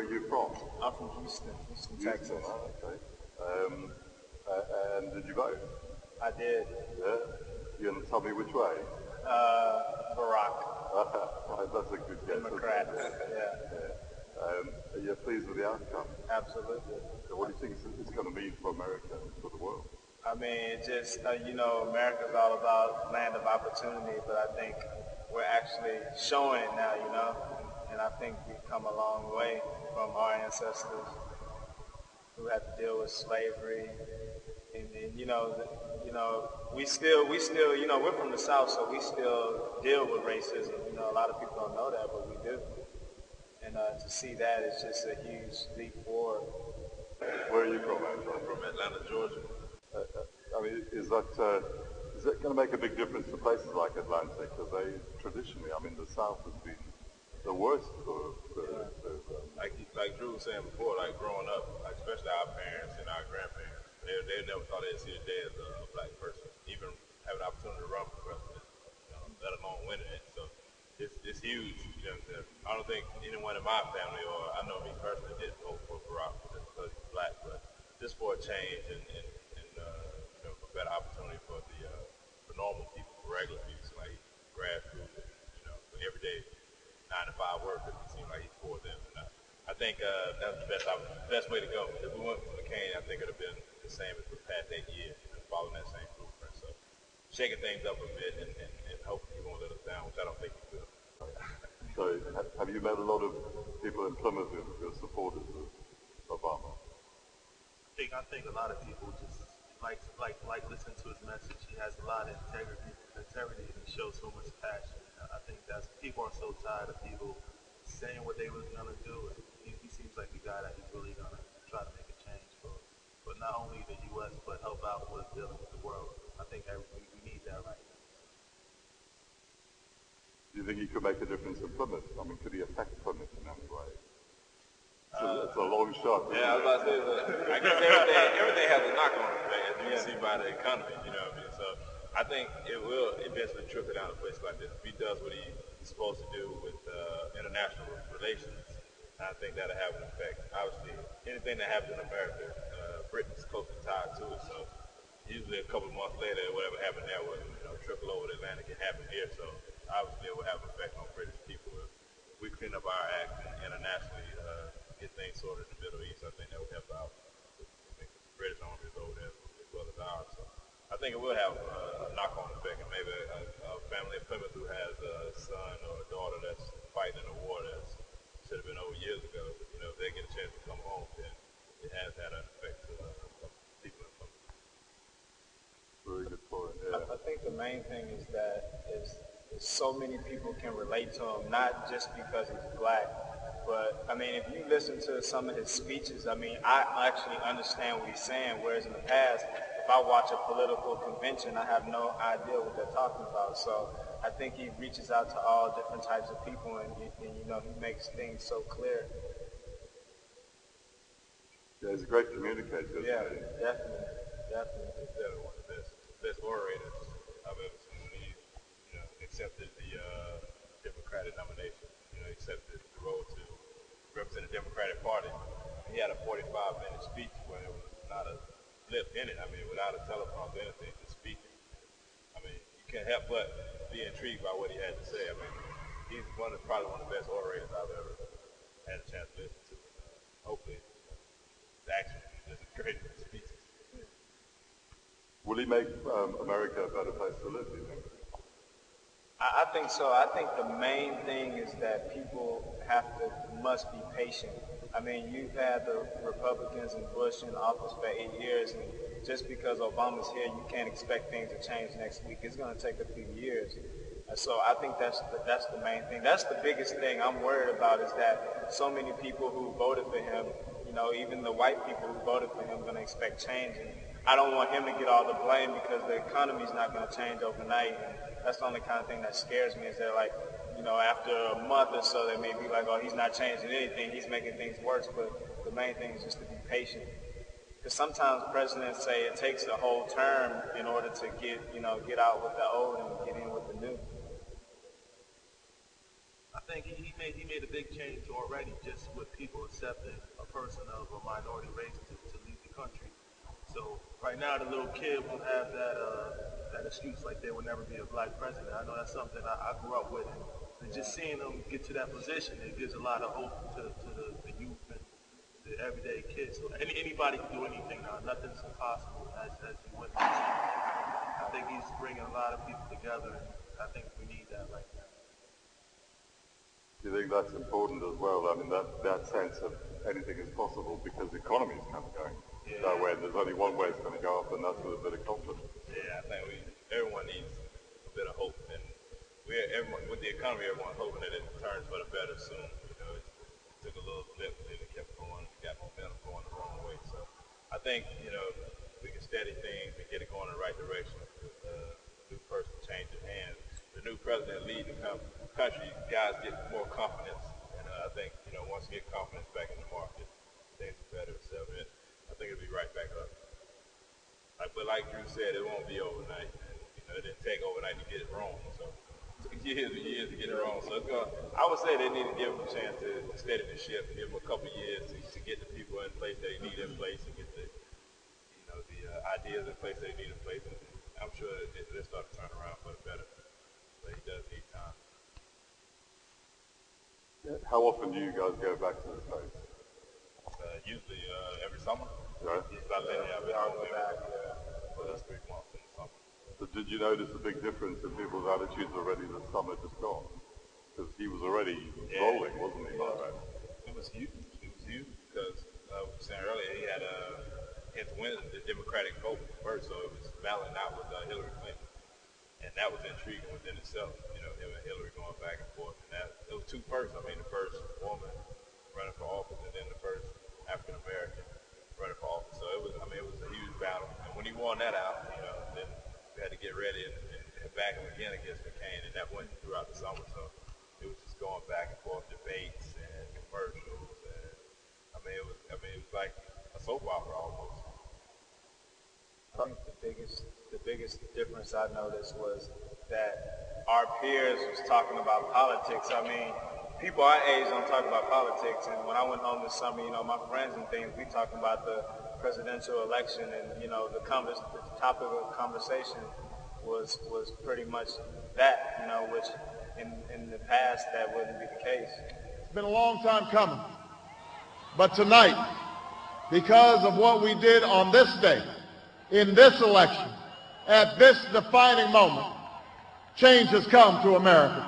are you from? I'm from Houston, Texas. Oh, okay. And did you vote? I did. Yeah? You going to tell me which way? Barack. That's a good guess. Democrat. Yeah. Are you pleased with the outcome? Absolutely. So what do you think it's going to mean for America and for the world? I mean, it just, America's all about land of opportunity, but I think we're actually showing it now, and I think we've come a long way from our ancestors who had to deal with slavery, and we still, we're from the South, so we still deal with racism. A lot of people don't know that, but we do. And to see that is just a huge leap forward. Where are you from, Antoine? From Atlanta, Georgia. I mean, is that going to make a big difference to places like Atlanta? Because traditionally, the South has been the worst for like Drew was saying before, like growing up, like especially our parents and our grandparents, they never thought they'd see a day as a black person, even have an opportunity to run for president, let alone winning it. So it's huge. I don't think anyone in my family, or I know me personally, didn't vote for Barack just because he's black, but just for a change and for better opportunity for normal people, for regular people, like grassroots, for everyday 9-to-5 workers. It seems like he's for them. And I think that's the best way to go. If we went for McCain, I think it would have been the same as the past 8 years, following that same blueprint. So shaking things up a bit and hopefully he won't let us down, which I don't think he will. So have you met a lot of people in Plymouth who are supporters of Obama? I think a lot of people just like listening to his message. He has a lot of integrity, and he shows so much passion. I think that's people are so tired of people saying what they were gonna do. And he seems like a guy that he's really gonna try to make a change for not only the U.S. but help out with dealing with the world. I think we need that right now. Do you think he could make a difference in Plymouth? Could he affect Plymouth in any way? It's a long shot. Yeah, I was about to say, I guess everything has a knock-on effect, as you can see by the economy, So I think it will eventually trickle down to places like this. If he does what he's supposed to do with international relations, I think that'll have an effect. Obviously, anything that happens in America, Britain's closely tied to it. So usually a couple of months later, whatever happened there will trickle over the Atlantic and happen here. So obviously it will have an effect on British people. If we clean up our act internationally, get things sorted in the Middle East, I think that would help out. The British army is over there as well as ours. So I think it will have a knock-on effect, and maybe a family in Plymouth who has a son or a daughter that's fighting in a war that should have been over years ago, if they get a chance to come home, then it has had an effect to people in Plymouth. Very good point, yeah. I think the main thing is that so many people can relate to him, not just because he's black, but if you listen to some of his speeches, I actually understand what he's saying, whereas in the past, if I watch a political convention, I have no idea what they're talking about. So I think he reaches out to all different types of people, and he makes things so clear. Yeah, he's a great communicator, isn't Yeah, he? definitely. He's definitely one of the best orators I've ever seen. When he accepted the Democratic nomination, accepted the role to represent the Democratic Party. He had a 45-minute speech where there was not a flip in it. Without a teleprompter, anything, just speaking. You can't help but be intrigued by what he had to say. He's probably one of the best orators I've ever had a chance to listen to. Hopefully, the action is as great as the speeches. Will he make America a better place to live, do you think? I think so. I think the main thing is that people must be patient. You've had the Republicans and Bush in office for 8 years, and just because Obama's here, you can't expect things to change next week. It's going to take a few years. So I think that's the main thing. That's the biggest thing I'm worried about, is that so many people who voted for him, even the white people who voted for him, are going to expect change. And I don't want him to get all the blame, because the economy's not going to change overnight. And that's the only kind of thing that scares me, is that after a month or so, they may be like, oh, he's not changing anything, he's making things worse. But the main thing is just to be patient. Because sometimes presidents say it takes a whole term in order to get out with the old and get in with the new. I think he made a big change already just with people accepting a person of a minority race to lead the country. So right now the little kid won't have that excuse like there will never be a black president. I know that's something I grew up with, and just seeing him get to that position, it gives a lot of hope to the youth and the everyday kids. So anybody can do anything now. Nothing's impossible as you witness. I think he's bringing a lot of people together, and I think we need that right now. Do you think that's important as well? I mean, that sense of anything is possible because the economy is kind of going that way. There's only one way it's going to go up, and that's with a bit of confidence. Yeah, I think everyone needs a bit of hope, and with the economy, everyone's hoping that it turns for the better soon. You know, it took a little blip, and then it kept going, got momentum going the wrong way. So I think, you know, we can steady things and get it going in the right direction. New person changes hands. The new president leading the country, guys get more confidence, and I think, you know, once you get confidence back in the market, things are better. So I think it'll be right back up. But like Drew said, it won't be overnight. And, you know, it didn't take overnight to get it wrong. So it took years and years to get it wrong. So I would say they need to give them a chance to steady the ship, give them a couple of years to get the people in place that they need in place and get the, you know, the ideas in place that they need in place. And I'm sure they'll start to turn around for the better. But he does need time. How often do you guys go back to the States? Usually every summer. Right. I've been back for those 3 months in the summer. So did you notice a big difference in people's attitudes already this summer just gone? Because he was already rolling, wasn't he, by then? It was huge. It was huge because we were saying earlier he had to win the Democratic vote first, so it was battling out with Hillary Clinton. And that was intriguing within itself, you know, him and Hillary going back and forth. And it was 2 firsts. I mean, the first woman running for office and then the first African American running for office. So it was a huge battle. And when he won that out, you know, then we had to get ready and back him again against McCain, and that went throughout the summer. So it was just going back and forth, debates and commercials, and it was like a soap opera almost. I think the biggest difference I noticed was that our peers was talking about politics. I mean, people our age don't talk about politics, and when I went home this summer, you know, my friends and things, we talking about the presidential election, and you know, the topic of conversation was pretty much that, you know, which in the past that wouldn't be the case. It's been a long time coming, but tonight, because of what we did on this day, in this election, at this defining moment, change has come to America.